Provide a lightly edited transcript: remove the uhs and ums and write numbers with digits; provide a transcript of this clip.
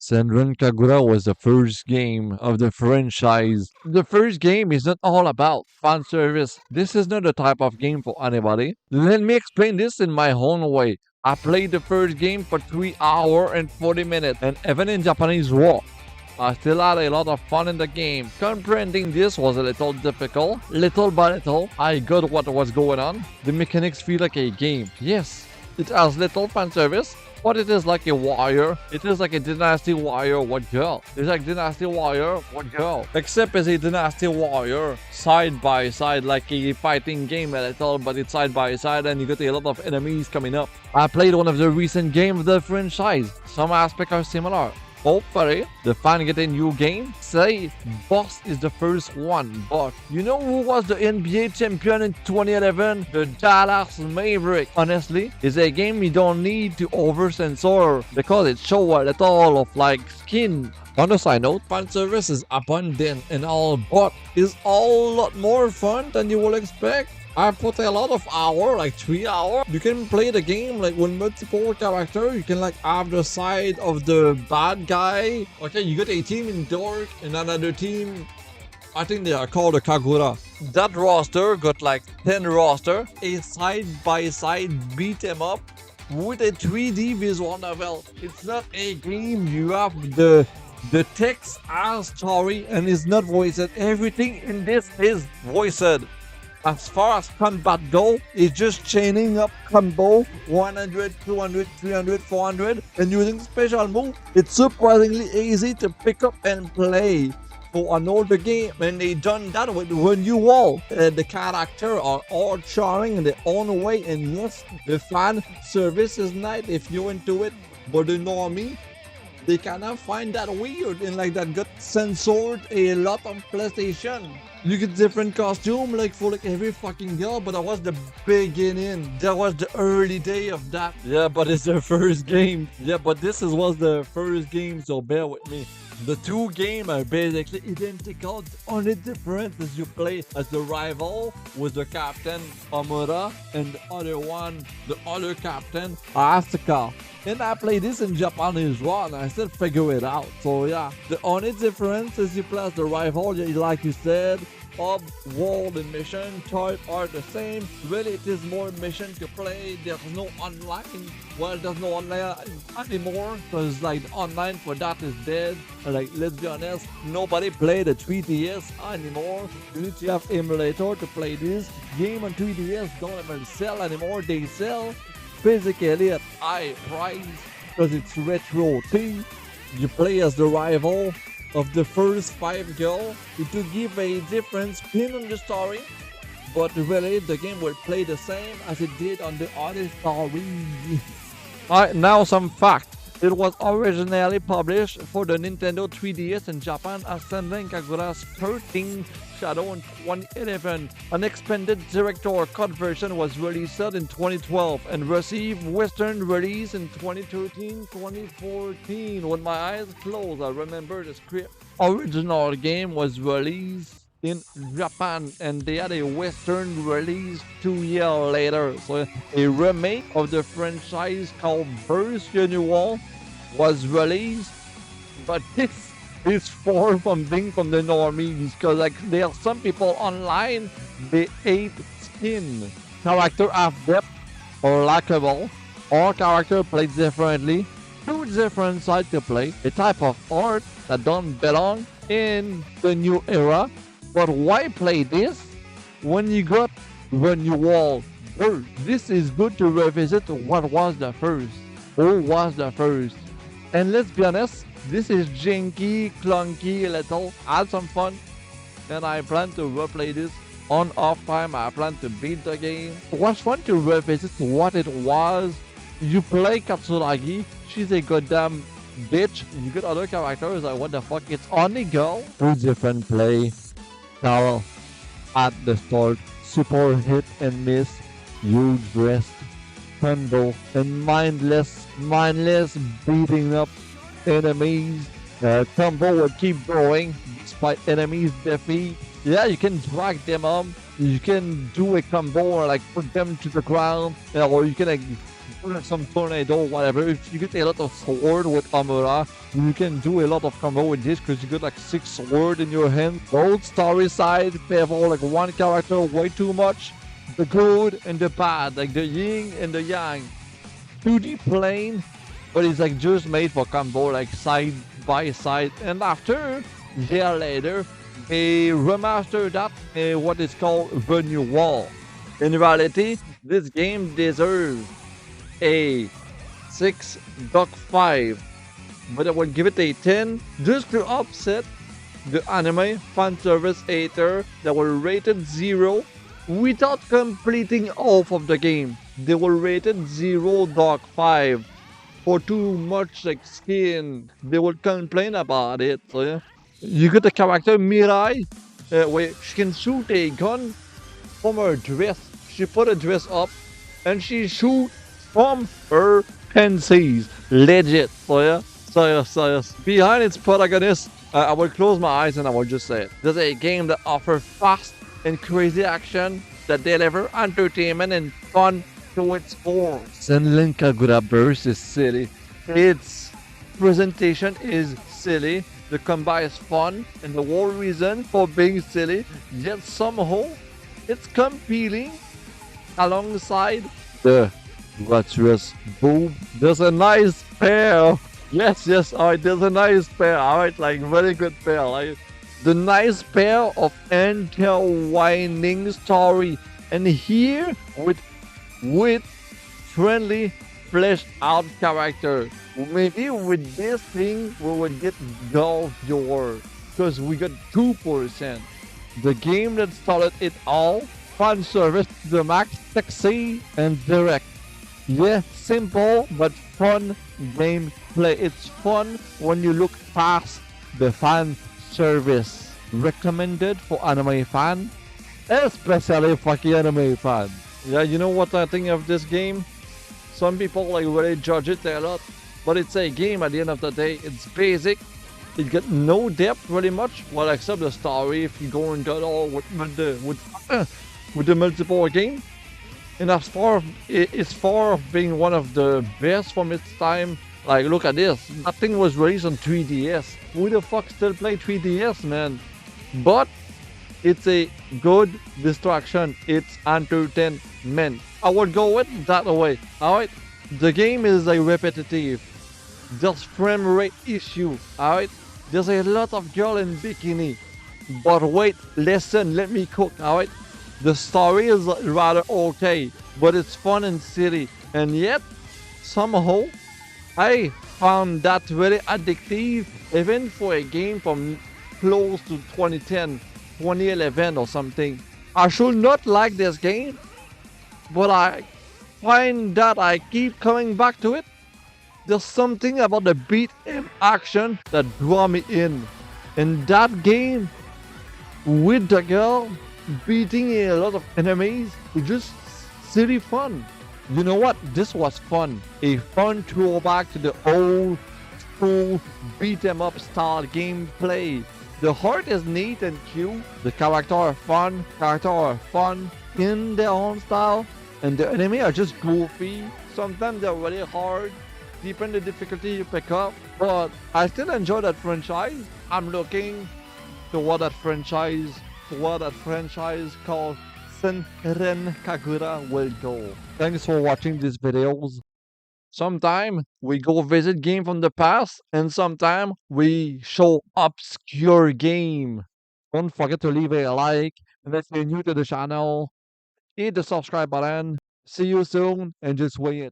Senran Kagura was the first game of the franchise. The first game is not all about fan service. This is not the type of game for anybody. Let me explain this in my own way. I played the first game for 3 hours and 40 minutes, and even in Japanese war, I still had a lot of fun in the game. Comprehending this was a little difficult. Little by little, I got what was going on. The mechanics feel like a game. Yes, it has little fan service, but it is like a warrior. It is like a Dynasty Warrior, what girl? It's like Dynasty Warrior, what girl? Except as a Dynasty Warrior, side by side, like a fighting game a little, but it's side by side and you got a lot of enemies coming up. I played one of the recent games of the franchise. Some aspects are similar. Hopefully, the fan get a new game. Say, Boss is the first one, but you know who was the NBA champion in 2011? The Dallas Maverick. Honestly, it's a game you don't need to over-censor because it shows a little of like skin. On a side note, fan service is abundant and all, but is all a lot more fun than you will expect. I put a lot of hours, like 3 hours. You can play the game like with multiple characters. You can like have the side of the bad guy. Okay, you got a team in Dark and another team. I think they are called the Kagura. That roster got like 10 roster. A side-by-side beat 'em up with a 3D visual novel. It's not a game. You have the text as story and it's not voiced. Everything in this is voiced. As far as combat go, it's just chaining up combo 100, 200, 300, 400 and using special move. It's surprisingly easy to pick up and play for an older game, and they done that with renewal. The character are all charming in their own way, and yes, the fan service is nice if you're into it, but the normie, they cannot find that weird and like that got censored a lot on PlayStation. You get different costume like for like every fucking girl, but that was the beginning. That was the early day of that. Yeah, but it's the first game. Yeah, but was the first game, so bear with me. The two games are basically identical. The only difference is you play as the rival with the captain Amura and the other one, the other captain Asuka. And I play this in Japanese well, and I still figure it out. So yeah, the only difference is you play as the rival, like you said. Hub, world, and mission type are the same. Really, it is more mission to play. There's no online. Well, there's no online anymore because like online for that is dead. Like, let's be honest, nobody play the 3DS anymore. You need to have emulator to play this game on 3DS. Don't even sell anymore. They sell physically at high price because it's retro thing. You play as the rival of the first 5 girls to give a different spin on the story, but really the game will play the same as it did on the other story. Alright, now some fact. It was originally published for the Nintendo 3DS in Japan as Senran Kagura 13 Shadow in 2011. An expanded director cut version was released in 2012 and received Western release in 2013-2014. When my eyes closed, I remember the script. Original game was released in Japan and they had a Western release 2 years later. So a remake of the franchise called Burst Renewal was released, but this is far from being from the normies because like there are some people online, they hate skin. Character have depth or likable, or character played differently. Two different sides to play, a type of art that don't belong in the new era. But why play this when you got renewal first? This is good to revisit what was the first. Who was the first? And let's be honest, this is janky, clunky, little. Had some fun. And I plan to replay this on off time. I plan to beat the game. It was fun to revisit what it was. You play Katsuragi. She's a goddamn bitch. You get other characters like what the fuck? It's only girl. Two different play. Carol at the start, super hit and miss, huge rest, combo, and mindless beating up enemies. Combo will keep going despite enemies defeat. Yeah, you can drag them up. You can do a combo or like put them to the ground, or you can like like some tornado, whatever. If you get a lot of sword with Amura, you can do a lot of combo with this because you got like 6 sword in your hand. Both story side favor like one character way too much. The good and the bad, like the yin and the yang. 2D plane, but it's like just made for combo, like side by side. And after, year later, they remastered that what is called the new wall. In reality, this game deserves a 6.5, but I would give it a 10 just to upset the anime fan service hater that were rated 0 without completing half of the game. They were rated 0.5 for too much like skin. They would complain about it. So yeah. You got the character Mirai, where she can shoot a gun from her dress. She put a dress up and she shoot from her panties. Legit. So yeah. So yes. Behind its protagonist, I will close my eyes and I will just say it. There's a game that offers fast and crazy action that deliver entertainment and fun to its core. Senran Kagura Burst is silly. Its presentation is silly. The combat is fun, and the whole reason for being silly, yet somehow it's compelling alongside the gratuitous boob. There's a nice pair. Yes, alright, there's a nice pair. Alright, like very good pair. Like the nice pair of intertwining story. And here with friendly fleshed out character. Maybe with this thing we would get gold viewer because we got 2%. The game that started it all, fan service to the max, sexy and direct. Yeah, simple but fun gameplay. It's fun when you look past the fan service. Recommended for anime fan, especially fucking anime fan. Yeah, you know what I think of this game? Some people like really judge it a lot, but it's a game at the end of the day. It's basic. It got no depth really much, well except the story if you go and get all with the multiple game. And as far it's far of being one of the best from its time. Like look at this. That thing was released on 3DS. Who the fuck still play 3DS, man? But it's a good distraction. It's entertainment. I would go with that way. Alright? The game is a repetitive. There's frame rate issue. Alright? There's a lot of girl in bikini. But wait, listen, let me cook. Alright? The story is rather okay, but it's fun and silly. And yet, somehow, I found that very addictive, even for a game from close to 2010, 2011 or something. I should not like this game, but I find that I keep coming back to it. There's something about the beat and action that draw me in. And that game, with the girl beating a lot of enemies, was just silly fun. You know what? This was fun. A fun throwback to the old school beat 'em up style gameplay. The heart is neat and cute. The characters are fun in their own style. And the enemy are just goofy. Sometimes they're really hard, depending the difficulty you pick up. But I still enjoy that franchise. I'm looking toward that franchise called Senran Kagura will go. Thanks for watching these videos. Sometime we go visit game from the past, and sometime we show obscure game. Don't forget to leave a like, and if you're new to the channel, hit the subscribe button. See you soon, and just wait.